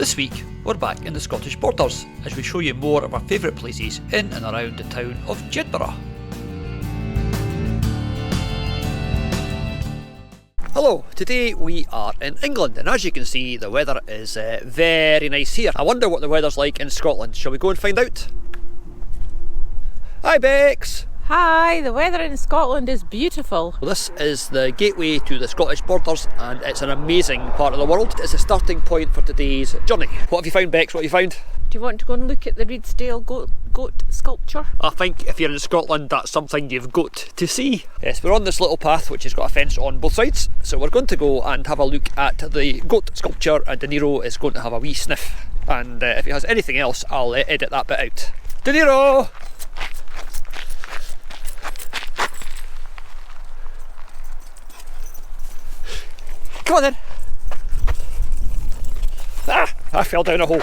This week, we're back in the Scottish borders as we show you more of our favourite places in and around the town of Jedburgh. Hello, today we are in England and as you can see the weather is very nice here. I wonder what the weather's like in Scotland. Shall we go and find out? Hi Bex! Hi, the weather in Scotland is beautiful. This is the gateway to the Scottish borders and it's an amazing part of the world. It's a starting point for today's journey. What have you found, Bex? What have you found? Do you want to go and look at the Redesdale goat sculpture? I think if you're in Scotland that's something you've got to see. Yes, we're on this little path which has got a fence on both sides, so we're going to go and have a look at the goat sculpture and De Niro is going to have a wee sniff, and if he has anything else I'll edit that bit out. De Niro! Come on then! Ah! I fell down a hole.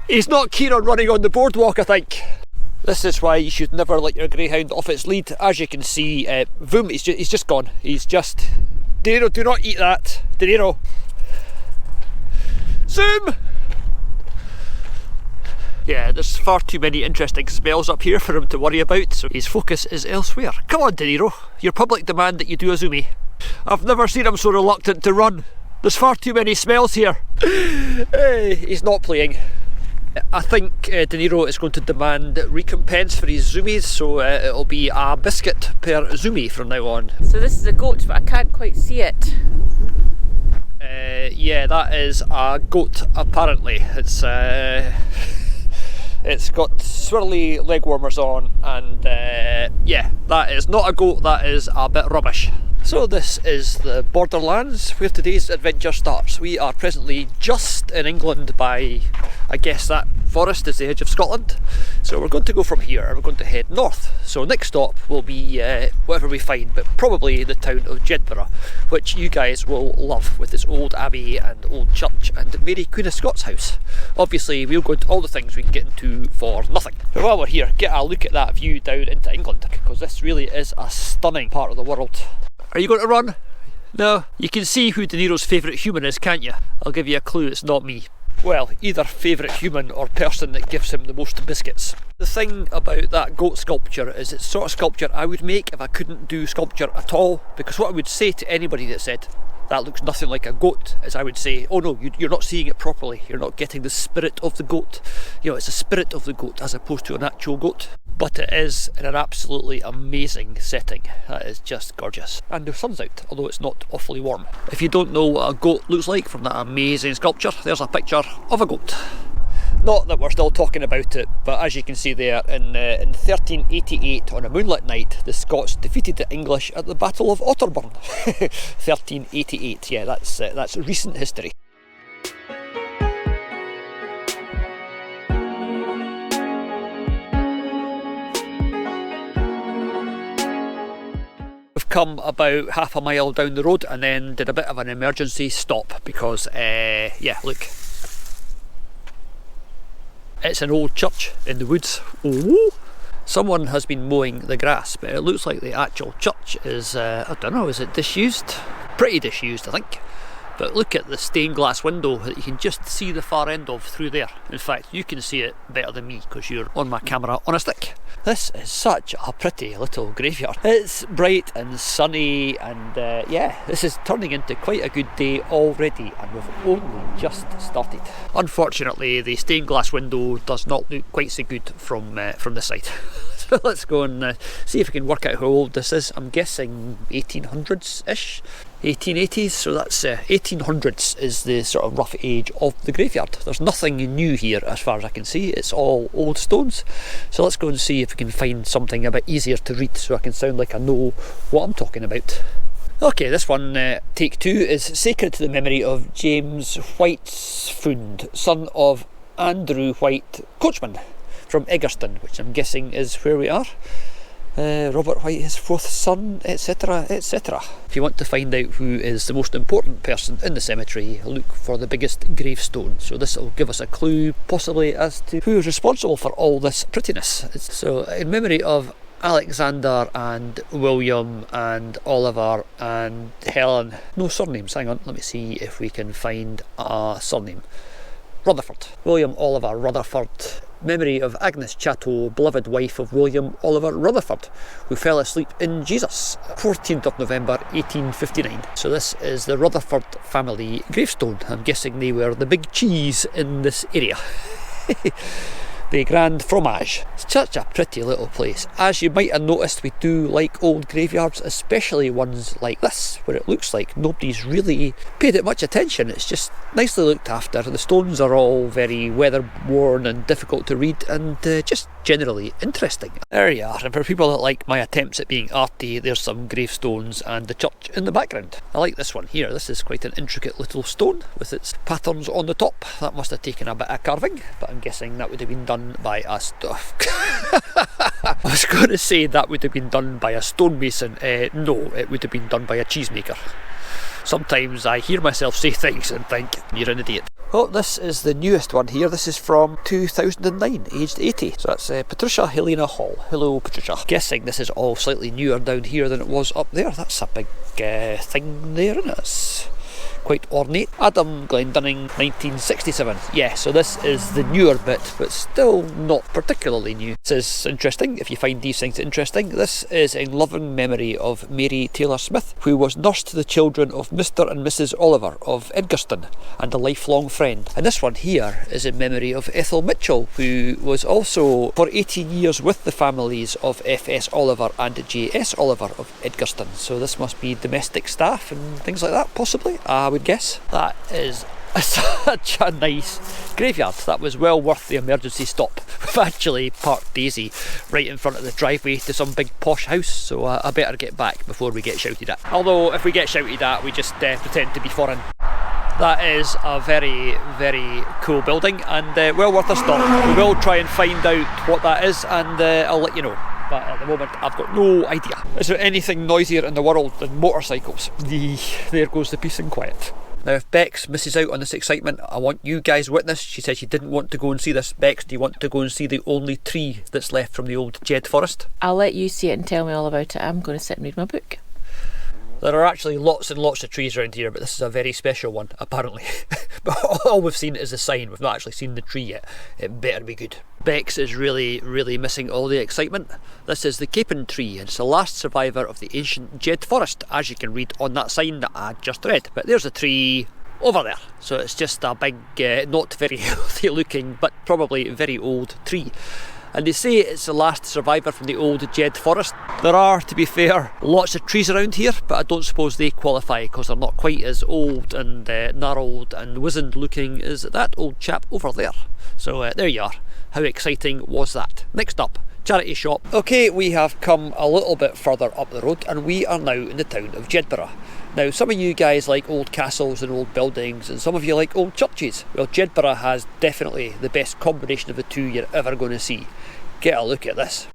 He's not keen on running on the boardwalk, I think. This is why you should never let your greyhound off its lead. As you can see, boom, he's just gone. He's just... De Niro, do not eat that. De Niro. Zoom! Yeah, there's far too many interesting smells up here for him to worry about, so his focus is elsewhere. Come on, De Niro. Your public demand that you do a zoomie. I've never seen him so reluctant to run. There's far too many smells here. He's not playing. I think De Niro is going to demand recompense for his zoomies, so it'll be a biscuit per zoomie from now on. So this is a goat, but I can't quite see it. Yeah, that is a goat apparently. It's got swirly leg warmers on and yeah, that is not a goat, that is a bit rubbish. So this is the borderlands where today's adventure starts. We are presently just in England by, I guess that forest is the edge of Scotland. So we're going to go from here and we're going to head north. So next stop will be whatever we find, but probably the town of Jedburgh, which you guys will love with its old abbey and old church and Mary Queen of Scots house. Obviously we'll go into all the things we can get into for nothing. But while we're here, get a look at that view down into England, because this really is a stunning part of the world. Are you going to run? No? You can see who De Niro's favourite human is, can't you? I'll give you a clue, it's not me. Well, either favourite human or person that gives him the most biscuits. The thing about that goat sculpture is it's the sort of sculpture I would make if I couldn't do sculpture at all, because what I would say to anybody that said, that looks nothing like a goat, is I would say, oh no, you're not seeing it properly, you're not getting the spirit of the goat. You know, it's the spirit of the goat as opposed to an actual goat. But it is in an absolutely amazing setting. That is just gorgeous. And the sun's out, although it's not awfully warm. If you don't know what a goat looks like from that amazing sculpture, there's a picture of a goat. Not that we're still talking about it, but as you can see there, in 1388 on a moonlit night, the Scots defeated the English at the Battle of Otterburn. 1388, yeah, that's recent history. Come about half a mile down the road and then did a bit of an emergency stop because yeah, look, it's an old church in the woods. Ooh. Someone has been mowing the grass, but it looks like the actual church is I don't know, is it disused? Pretty disused, I think. But look at the stained glass window that you can just see the far end of through there. In fact, you can see it better than me because you're on my camera on a stick. This is such a pretty little graveyard. It's bright and sunny and yeah, this is turning into quite a good day already and we've only just started. Unfortunately, the stained glass window does not look quite so good from this side. So let's go and see if we can work out how old this is. I'm guessing 1800s-ish. 1880s, so that's 1800s is the sort of rough age of the graveyard. There's nothing new here as far as I can see, it's all old stones. So let's go and see if we can find something a bit easier to read so I can sound like I know what I'm talking about. Okay, this one, take two, is sacred to the memory of James Whitesfund, son of Andrew White, coachman from Eggerston, which I'm guessing is where we are. Robert White, his fourth son, etc, etc. If you want to find out who is the most important person in the cemetery, look for the biggest gravestone. So this will give us a clue possibly as to who is responsible for all this prettiness. So in memory of Alexander and William and Oliver and Helen. No surnames, hang on, let me see if we can find a surname. Rutherford. William Oliver Rutherford. Memory of Agnes Chatto, beloved wife of William Oliver Rutherford, who fell asleep in Jesus, 14th of November 1859. So this is the Rutherford family gravestone. I'm guessing they were the big cheese in this area. The Grand Fromage. It's such a pretty little place. As you might have noticed, we do like old graveyards, especially ones like this, where it looks like nobody's really paid it much attention. It's just nicely looked after. The stones are all very weather worn and difficult to read, and just generally interesting. There you are, and for people that like my attempts at being arty, there's some gravestones and the church in the background. I like this one here. This is quite an intricate little stone with its patterns on the top. That must have taken a bit of carving, but I'm guessing that would have been done by a I was going to say that would have been done by a stonemason. No, it would have been done by a cheesemaker. Sometimes I hear myself say things and think, you're an idiot. Oh, this is the newest one here. This is from 2009, aged 80. So that's Patricia Helena Hall. Hello, Patricia. Guessing this is all slightly newer down here than it was up there. That's a big thing there, isn't it? It's quite ornate. Adam Glendunning, 1967. Yeah, so this is the newer bit, but still not particularly new. This is interesting, if you find these things interesting. This is in loving memory of Mary Taylor Smith, who was nurse to the children of Mr. and Mrs. Oliver of Edgbaston, and a lifelong friend. And this one here is in memory of Ethel Mitchell, who was also for 18 years with the families of F.S. Oliver and J.S. Oliver of Edgbaston. So this must be domestic staff and things like that, possibly, I would guess. That is such a nice graveyard. That was well worth the emergency stop. We've actually parked Daisy right in front of the driveway to some big posh house, so I better get back before we get shouted at. Although if we get shouted at, we just pretend to be foreign. That is a very, very cool building, and well worth a stop. We will try and find out what that is, and I'll let you know. But at the moment I've got no idea. Is there anything noisier in the world than motorcycles? There goes the peace and quiet. Now if Bex misses out on this excitement, I want you guys witness. She said she didn't want to go and see this. Bex, do you want to go and see the only tree that's left from the old Jed forest? I'll let you see it and tell me all about it. I'm going to sit and read my book. There are actually lots and lots of trees around here, but this is a very special one, apparently. But all we've seen is a sign. We've not actually seen the tree yet. It better be good. Bex is really, really missing all the excitement. This is the Capon tree, and it's the last survivor of the ancient Jed forest, as you can read on that sign that I just read. But there's a tree over there. So it's just a big, not very healthy looking, but probably very old tree. And they say it's the last survivor from the old Jed forest. There are, to be fair, lots of trees around here, but I don't suppose they qualify because they're not quite as old and gnarled and wizened looking as that old chap over there. So there you are. How exciting was that? Next up, charity shop. Okay, we have come a little bit further up the road and we are now in the town of Jedburgh. Now, some of you guys like old castles and old buildings, and some of you like old churches. Well, Jedburgh has definitely the best combination of the two you're ever going to see. Get a look at this.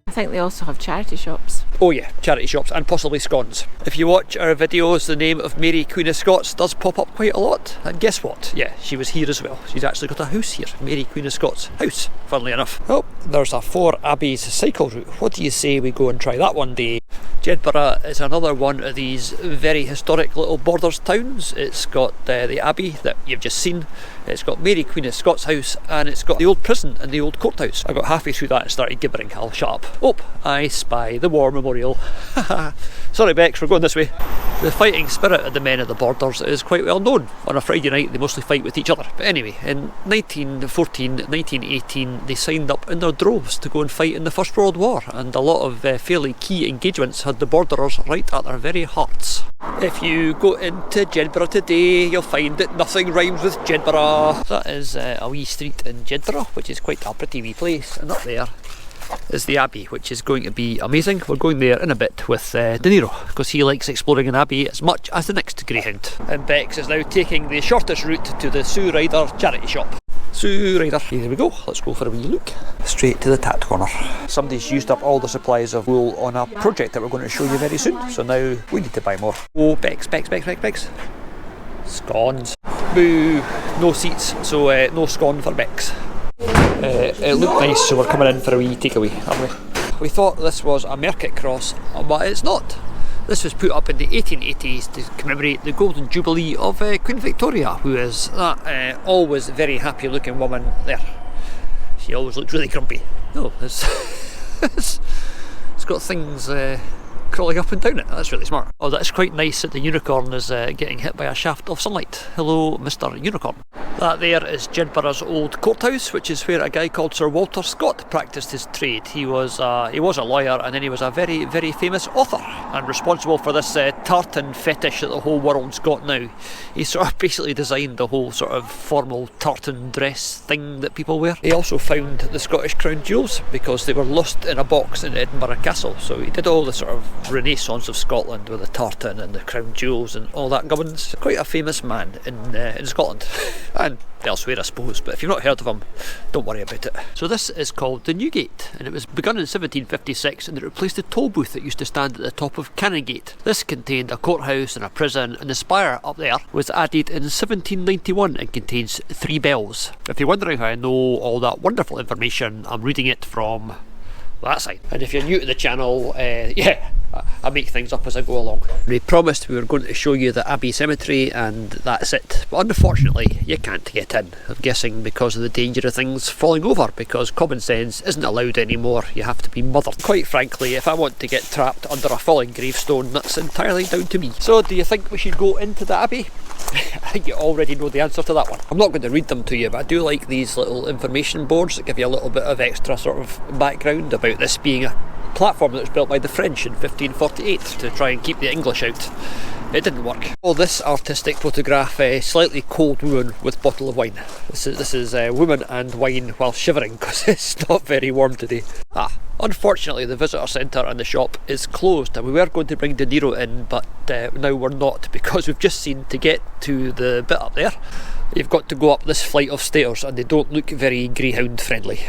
I think they also have charity shops. Oh yeah, charity shops and possibly scones. If you watch our videos, the name of Mary Queen of Scots does pop up quite a lot. And guess what? Yeah, she was here as well. She's actually got a house here. Mary Queen of Scots house, funnily enough. Oh, there's a 4 Abbeys cycle route. What do you say we go and try that one day? Jedburgh is another one of these very historic little borders towns. It's got the Abbey that you've just seen. It's got Mary Queen of Scots house, and it's got the old prison and the old courthouse. I got halfway through that and started gibbering. I'll shut up. Oh, I spy the war memorial. Sorry Bex, we're going this way. The fighting spirit of the men of the borders is quite well known. On a Friday night they mostly fight with each other. But anyway, in 1914, 1918 they signed up in their droves to go and fight in the First World War, and a lot of fairly key engagements had the borderers right at their very hearts. If you go into Jedburgh today, you'll find that nothing rhymes with Jedburgh. That is a wee street in Jedburgh, which is quite a pretty wee place, and up there is the Abbey, which is going to be amazing. We're going there in a bit with De Niro, because he likes exploring an Abbey as much as the next greyhound. And Bex is now taking the shortest route to the Sue Ryder charity shop. Sue Ryder, here we go, let's go for a wee look. Straight to the tat corner. Somebody's used up all the supplies of wool on a project that we're going to show you very soon, so now we need to buy more. Oh, Bex. Scones. Boo! No seats, so no scone for Bex. It looked nice, so we're coming in for a wee takeaway, aren't we? We thought this was a market cross, but it's not. This was put up in the 1880s to commemorate the Golden Jubilee of Queen Victoria, who is that always very happy looking woman there. She always looks really grumpy. Oh, it's got things crawling up and down it. That's really smart. Oh, that's quite nice that the unicorn is getting hit by a shaft of sunlight. Hello, Mr. Unicorn. That there is Jedburgh's old courthouse, which is where a guy called Sir Walter Scott practised his trade. He was a lawyer, and then he was a very, very famous author, and responsible for this tartan fetish that the whole world's got now. He sort of basically designed the whole sort of formal tartan dress thing that people wear. He also found the Scottish crown jewels because they were lost in a box in Edinburgh Castle. So he did all the sort of Renaissance of Scotland with the tartan and the crown jewels and all that gubbins. Quite a famous man in Scotland. And elsewhere, I suppose, but if you've not heard of him, don't worry about it. So this is called the Newgate, and it was begun in 1756, and it replaced the toll booth that used to stand at the top of Canongate. This contained a courthouse and a prison, and the spire up there was added in 1791 and contains 3 bells. If you're wondering how I know all that wonderful information, I'm reading it from that side. And if you're new to the channel, I make things up as I go along. We promised we were going to show you the Abbey Cemetery, and that's it. But unfortunately, you can't get in. I'm guessing because of the danger of things falling over, because common sense isn't allowed anymore. You have to be mothered. Quite frankly, if I want to get trapped under a falling gravestone, that's entirely down to me. So do you think we should go into the Abbey? I think you already know the answer to that one. I'm not going to read them to you, but I do like these little information boards that give you a little bit of extra sort of background about this being a platform that was built by the French in 1548 to try and keep the English out. It didn't work. Oh, this artistic photograph, slightly cold woman with bottle of wine. This is woman and wine while shivering because it's not very warm today. Unfortunately, the visitor centre and the shop is closed, and we were going to bring De Niro in, but now we're not, because we've just seen to get to the bit up there, you've got to go up this flight of stairs, and they don't look very greyhound friendly.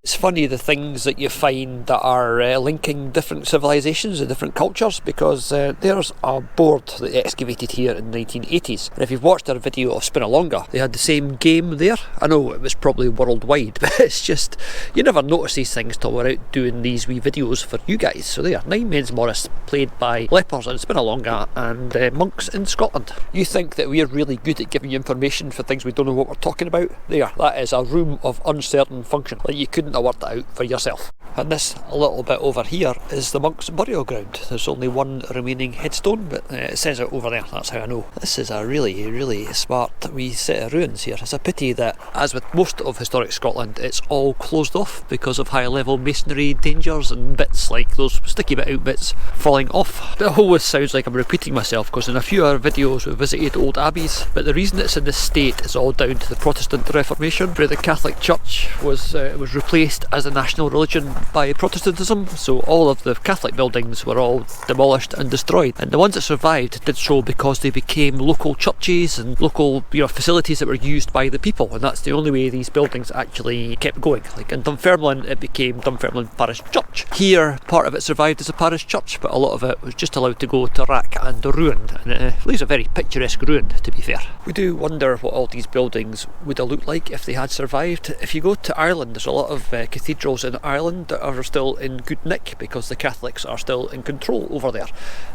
It's funny the things that you find that are linking different civilisations and different cultures, because there's a board that they excavated here in the 1980s, and if you've watched their video of Spinalonga, they had the same game there. I know it was probably worldwide, but it's just, you never notice these things till we're out doing these wee videos for you guys. So there, 9 Men's Morris, played by lepers in Spinalonga and monks in Scotland. You think that we're really good at giving you information for things we don't know what we're talking about? There, that is a room of uncertain function. Like, you couldn't have worked that out for yourself. And this a little bit over here is the monks' burial ground. There's only one remaining headstone, but it says it over there, that's how I know. This is a really, really smart wee set of ruins here. It's a pity that, as with most of historic Scotland, it's all closed off because of high level masonry dangers and bits like those sticky bit out bits falling off. It always sounds like I'm repeating myself, because in a few of our videos we visited old abbeys, but the reason it's in this state is all down to the Protestant Reformation, where the Catholic Church was replaced as a national religion by Protestantism, so all of the Catholic buildings were all demolished and destroyed, and the ones that survived did so because they became local churches and local facilities that were used by the people, and that's the only way these buildings actually kept going. Like in Dunfermline, it became Dunfermline Parish Church. Here, part of it survived as a parish church, but a lot of it was just allowed to go to rack and ruin, and it leaves a very picturesque ruin, to be fair. We do wonder what all these buildings would have looked like if they had survived. If you go to Ireland, there's a lot of cathedrals in Ireland that are still in good nick because the Catholics are still in control over there,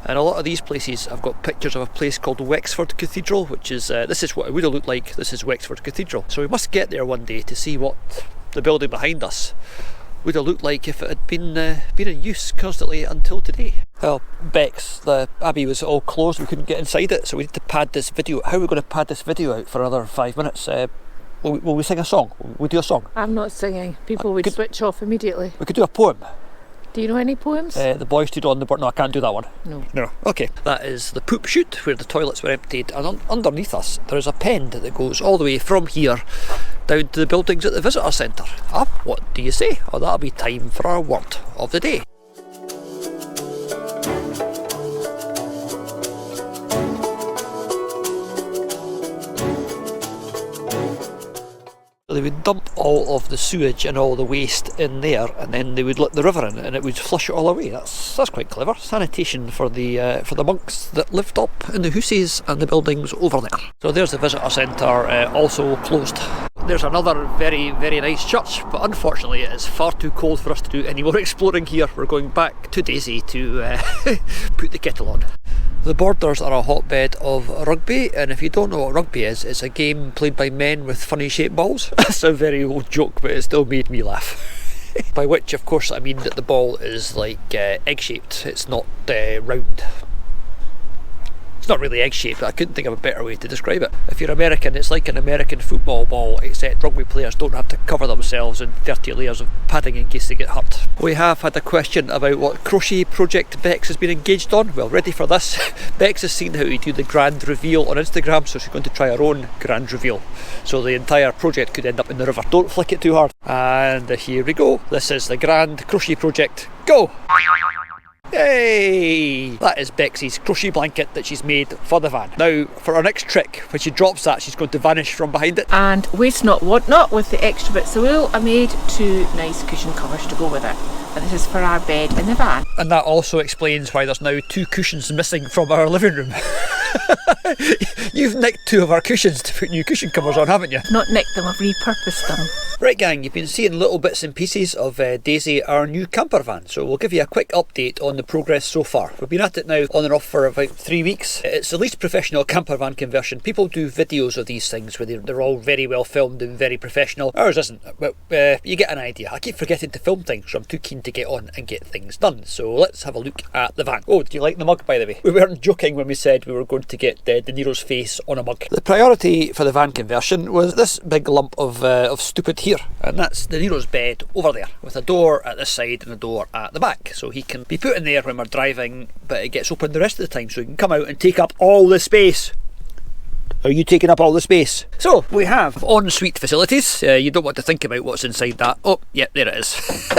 and a lot of these places, I've got pictures of a place called Wexford Cathedral, which is this is what it would have looked like. This is Wexford Cathedral, so we must get there one day to see what the building behind us would have looked like if it had been in use constantly until today. Well, Bex, the Abbey was all closed, we couldn't get inside it, so we need to pad this video. How are we going to pad this video out for another 5 minutes? Will we sing a song? Will we do a song? I'm not singing. People would switch off immediately. We could do a poem. Do you know any poems? The boy stood on the board. No, I can't do that one. No. Okay. That is the poop chute where the toilets were emptied, and underneath us there is a pend that goes all the way from here down to the buildings at the visitor centre. What do you say? Oh, that'll be time for our word of the day. They would dump all of the sewage and all the waste in there, and then they would let the river in, and it would flush it all away. That's quite clever. Sanitation for the monks that lived up in the houses and the buildings over there. So there's the visitor centre, also closed. There's another very, very nice church, but unfortunately it is far too cold for us to do any more exploring here. We're going back to Daisy to put the kettle on. The Borders are a hotbed of rugby, and if you don't know what rugby is, it's a game played by men with funny shaped balls. That's a very old joke, but it still made me laugh. By which, of course, I mean that the ball is like egg-shaped, it's not round. It's not really egg-shaped, but I couldn't think of a better way to describe it. If you're American, it's like an American football ball, except rugby players don't have to cover themselves in 30 layers of padding in case they get hurt. We have had a question about what crochet project Bex has been engaged on. Well, ready for this? Bex has seen how we do the grand reveal on Instagram, so she's going to try her own grand reveal. So the entire project could end up in the river. Don't flick it too hard. And here we go. This is the grand crochet project. Go! Yay! That is Bexy's crochet blanket that she's made for the van. Now, for our next trick, when she drops that, she's going to vanish from behind it. And waste not, want not, with the extra bits of wool, I made 2 nice cushion covers to go with it. And this is for our bed in the van. And that also explains why there's now 2 cushions missing from our living room. You've nicked 2 of our cushions to put new cushion covers on, haven't you? Not nicked them, I've repurposed them. Right gang, you've been seeing little bits and pieces of Daisy, our new camper van, so we'll give you a quick update on the progress so far. We've been at it now on and off for about 3 weeks. It's the least professional camper van conversion. People do videos of these things where they're all very well filmed and very professional. Ours isn't, but you get an idea. I keep forgetting to film things, so I'm too keen to get on and get things done. So let's have a look at the van. Oh, do you like the mug, by the way? We weren't joking when we said we were going to get De Niro's face on a mug. The priority for the van conversion was this big lump of stupid here, and that's De Niro's bed over there, with a door at this side and a door at the back, so he can be put in there when we're driving, but it gets open the rest of the time, so he can come out and take up all the space. Are you taking up all the space? So we have ensuite facilities. You don't want to think about what's inside that. Oh, yeah, there it is.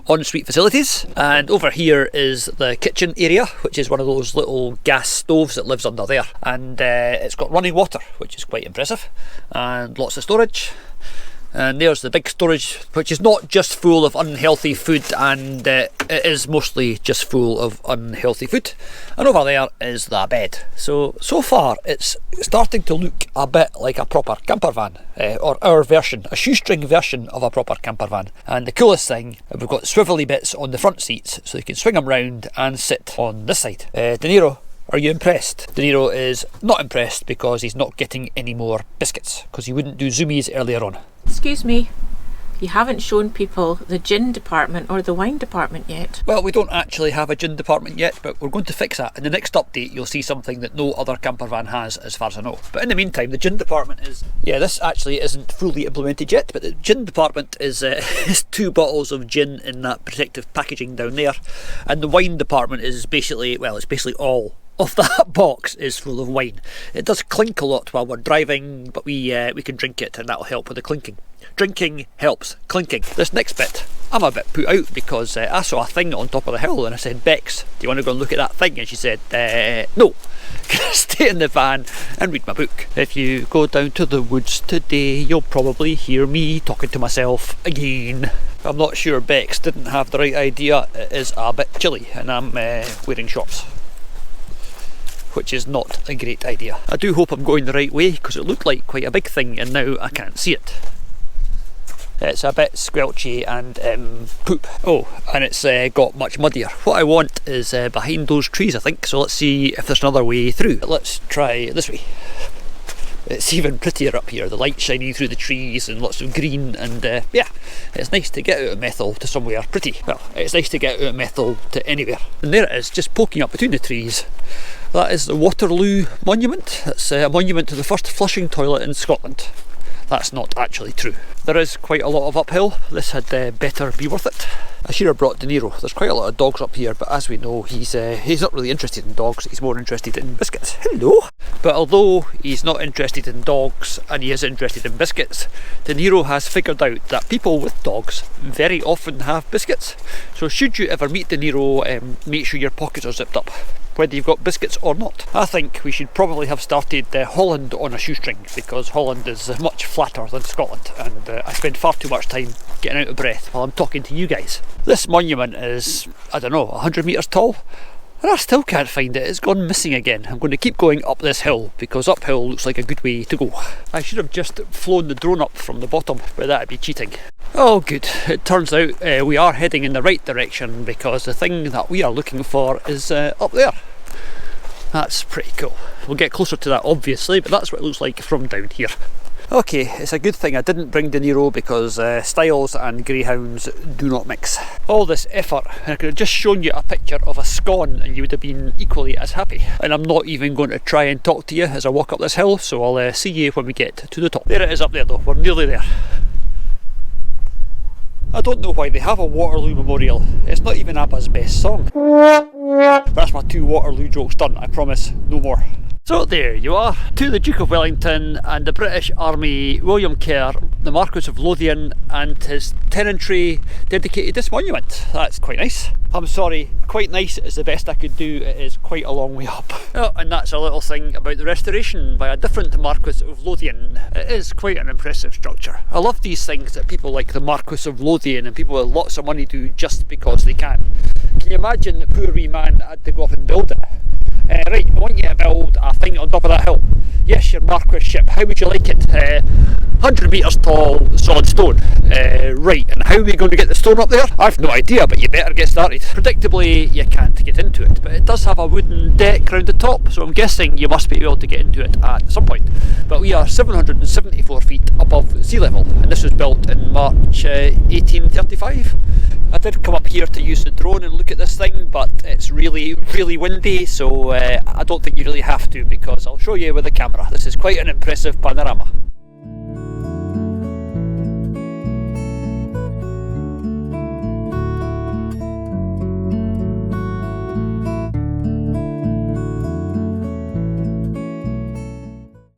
Ensuite facilities. And over here is the kitchen area, which is one of those little gas stoves that lives under there. And it's got running water, which is quite impressive. And lots of storage. And there's the big storage, which is not just full of unhealthy food, and it is mostly just full of unhealthy food. And over there is the bed. So far it's starting to look a bit like a proper camper van, or our version, a shoestring version of a proper camper van. And the coolest thing, we've got swivelly bits on the front seats, so you can swing them round and sit on this side. De Niro, are you impressed? De Niro is not impressed because he's not getting any more biscuits, because he wouldn't do zoomies earlier on. Excuse me, you haven't shown people the gin department or the wine department yet. Well, we don't actually have a gin department yet, but we're going to fix that. In the next update you'll see something that no other camper van has, as far as I know. But in the meantime, the gin department is... Yeah, this actually isn't fully implemented yet, but the gin department is 2 bottles of gin in that protective packaging down there. And the wine department is basically, well, it's basically all of that box is full of wine. It does clink a lot while we're driving, but we can drink it, and that'll help with the clinking. Drinking helps clinking. This next bit, I'm a bit put out because I saw a thing on top of the hill, and I said, Bex, do you want to go and look at that thing? And she said, no. Can I stay in the van and read my book? If you go down to the woods today, you'll probably hear me talking to myself again. I'm not sure Bex didn't have the right idea. It is a bit chilly, and I'm wearing shorts, which is not a great idea. I do hope I'm going the right way, because it looked like quite a big thing and now I can't see it. It's a bit squelchy and poop. Oh, and it's got much muddier. What I want is behind those trees, I think, so let's see if there's another way through. Let's try this way. It's even prettier up here, the light shining through the trees and lots of green, and yeah, it's nice to get out of Methil to somewhere pretty. Well, it's nice to get out of Methil to anywhere. And there it is, just poking up between the trees. That is the Waterl Monument. It's a monument to the first flushing toilet in Scotland. That's not actually true. There is quite a lot of uphill. This had better be worth it. I should have brought De Niro. There's quite a lot of dogs up here, but as we know, he's not really interested in dogs. He's more interested in biscuits. Hello! But although he's not interested in dogs and he is interested in biscuits, De Niro has figured out that people with dogs very often have biscuits. So should you ever meet De Niro, make sure your pockets are zipped up, whether you've got biscuits or not. I think we should probably have started Holland on a shoestring, because Holland is much flatter than Scotland, and I spend far too much time getting out of breath while I'm talking to you guys. This monument is, I don't know, 100 metres tall, and I still can't find it. It's gone missing again. I'm going to keep going up this hill, because uphill looks like a good way to go. I should have just flown the drone up from the bottom, but that'd be cheating. Oh good, it turns out we are heading in the right direction, because the thing that we are looking for is up there. That's pretty cool. We'll get closer to that obviously, but that's what it looks like from down here. Okay, it's a good thing I didn't bring De Niro, because styles and greyhounds do not mix. All this effort, and I could have just shown you a picture of a scone and you would have been equally as happy. And I'm not even going to try and talk to you as I walk up this hill, so I'll see you when we get to the top. There it is up there though, we're nearly there. I don't know why they have a Waterloo Memorial. It's not even ABBA's best song. That's my 2 Waterloo jokes done, I promise, no more. So there you are, to the Duke of Wellington and the British Army, William Kerr, the Marquis of Lothian, and his tenantry dedicated this monument. That's quite nice. I'm sorry, quite nice is the best I could do. It is quite a long way up. Oh, and that's a little thing about the restoration by a different Marquis of Lothian. It is quite an impressive structure. I love these things that people like the Marquis of Lothian and people with lots of money do just because they can. Can you imagine the poor wee man had to go up and build it? Right, I want you to build a thing on top of that hill. Yes, your Marquis ship, how would you like it? 100 metres tall, solid stone. Right, and how are we going to get the stone up there? I've no idea, but you better get started. Predictably, you can't get into it, but it does have a wooden deck round the top, so I'm guessing you must be able to get into it at some point. But we are 774 feet above sea level, and this was built in March 1835. I did come up here to use the drone and look at this thing, but it's really, really windy, so I don't think you really have to, because I'll show you with the camera. This is quite an impressive panorama.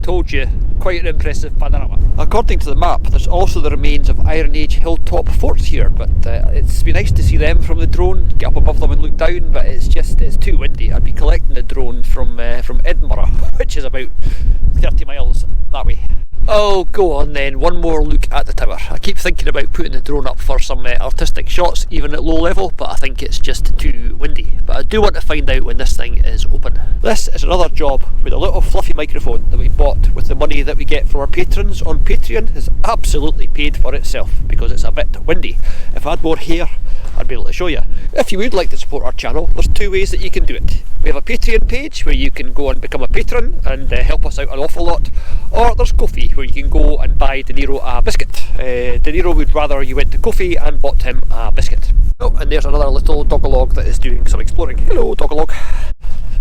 Told you, quite an impressive panorama. According to the map, there's also the remains of Iron Age hilltop forts here, but it's been nice to see them from the drone, get up above them and look down, but it's too windy. I'd be collecting the drone from Edinburgh, which is about 30 miles that way. Oh, go on then, one more look at the tower. I keep thinking about putting the drone up for some artistic shots, even at low level, but I think it's just too windy. But I do want to find out when this thing is open. This is another job with a little fluffy microphone that we bought with the money that we get from our patrons on Patreon. Has absolutely paid for itself, because it's a bit windy. If I had more hair, I'd be able to show you. If you would like to support our channel, there's 2 ways that you can do it. We have a Patreon page where you can go and become a patron and help us out an awful lot, or there's Ko-fi where you can go and buy De Niro a biscuit. De Niro would rather you went to Ko-fi and bought him a biscuit. Oh, and there's another little dogalog that is doing some exploring. Hello, dogalog.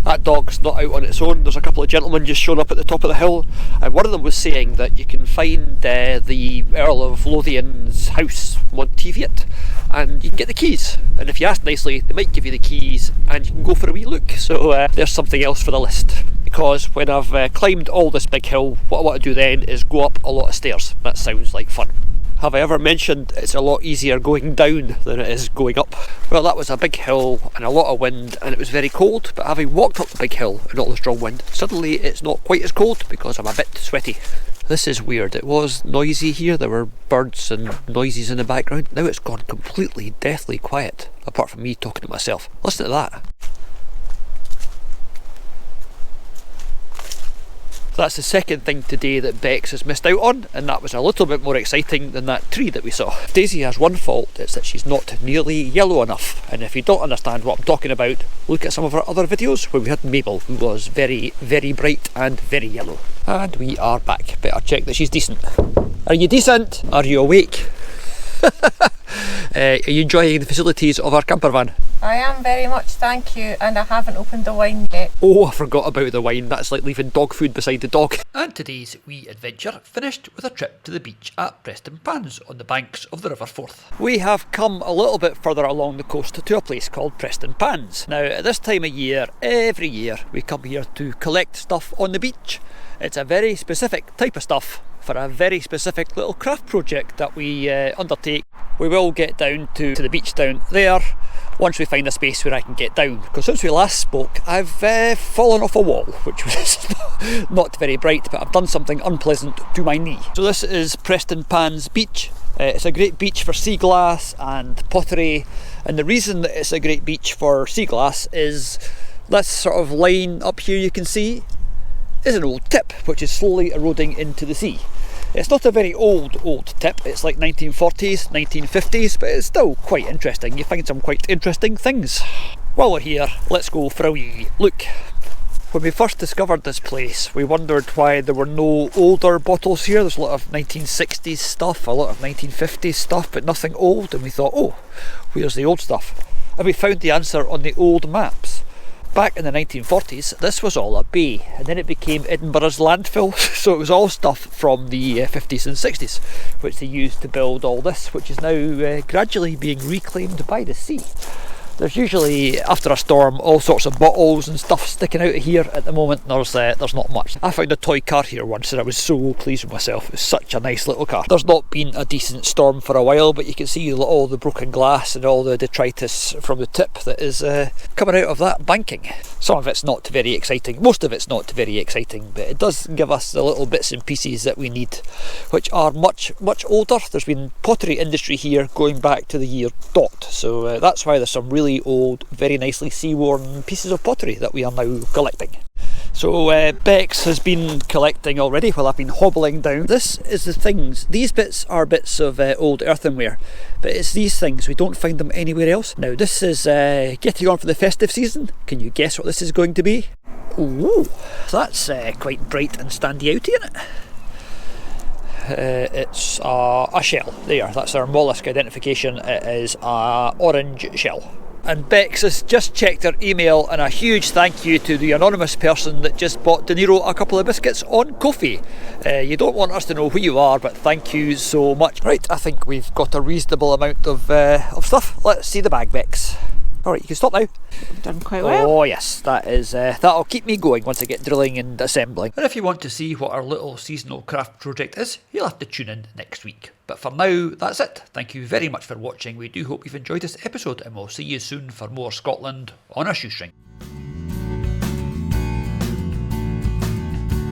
That dog's not out on its own. There's a couple of gentlemen just shown up at the top of the hill, and one of them was saying that you can find the Earl of Lothian's house, Monteviot, and you can get the keys. And if you ask nicely, they might give you the keys and you can go for a wee look. So there's something else for the list. Because when I've climbed all this big hill, what I want to do then is go up a lot of stairs. That sounds like fun. Have I ever mentioned it's a lot easier going down than it is going up? Well, that was a big hill and a lot of wind, and it was very cold, but having walked up the big hill and all the strong wind, suddenly it's not quite as cold because I'm a bit sweaty. This is weird. It was noisy here, there were birds and noises in the background. Now it's gone completely deathly quiet, apart from me talking to myself. Listen to that. That's the second thing today that Bex has missed out on, and that was a little bit more exciting than that tree that we saw. Daisy has one fault, it's that she's not nearly yellow enough, and if you don't understand what I'm talking about, look at some of our other videos where we had Mabel, who was very, very bright and very yellow. And we are back. Better check that she's decent. Are you decent? Are you awake? Are you enjoying the facilities of our camper van? I am very much, thank you, and I haven't opened the wine yet. Oh, I forgot about the wine. That's like leaving dog food beside the dog. And today's wee adventure finished with a trip to the beach at Prestonpans on the banks of the River Forth. We have come a little bit further along the coast to a place called Prestonpans. Now, at this time of year, every year, we come here to collect stuff on the beach. It's a very specific type of stuff for a very specific little craft project that we undertake. We will get down to the beach down there once we find a space where I can get down, because since we last spoke I've fallen off a wall, which was not very bright, but I've done something unpleasant to my knee. So this is Prestonpans Beach. It's a great beach for sea glass and pottery, and the reason that it's a great beach for sea glass is this sort of line up here you can see is an old tip which is slowly eroding into the sea. It's not a very old tip, it's like 1940s, 1950s, but it's still quite interesting. You find some quite interesting things. While we're here, let's go for a wee look. When we first discovered this place, we wondered why there were no older bottles here. There's a lot of 1960s stuff, a lot of 1950s stuff, but nothing old, and we thought, oh, where's the old stuff? And we found the answer on the old maps. Back in the 1940s, this was all a bay, and then it became Edinburgh's landfill, so it was all stuff from the 50s and 60s, which they used to build all this, which is now gradually being reclaimed by the sea. There's usually, after a storm, all sorts of bottles and stuff sticking out of here. At the moment, there's not much. I found a toy car here once and I was so pleased with myself. It was such a nice little car. There's not been a decent storm for a while, but you can see all the broken glass and all the detritus from the tip that is coming out of that banking. Some of it's not very exciting. Most of it's not very exciting, but it does give us the little bits and pieces that we need, which are much, much older. There's been pottery industry here going back to the year dot, so that's why there's some really old, very nicely sea-worn pieces of pottery that we are now collecting. So Bex has been collecting already while I've been hobbling down. This is the things, these bits are bits of old earthenware, but it's these things, we don't find them anywhere else. Now this is getting on for the festive season. Can you guess what this is going to be? Ooh, that's quite bright and standy outy, isn't it? It's a shell. There, that's our mollusk identification. It is a orange shell. And Bex has just checked her email, and a huge thank you to the anonymous person that just bought De Niro a couple of biscuits on Ko-fi. You don't want us to know who you are, but thank you so much. Right, I think we've got a reasonable amount of stuff. Let's see the bag, Bex. Alright, you can stop now. You've done quite well. Oh yes, that'll keep me going once I get drilling and assembling. And if you want to see what our little seasonal craft project is, you'll have to tune in next week. But for now, that's it. Thank you very much for watching. We do hope you've enjoyed this episode, and we'll see you soon for more Scotland on a shoestring.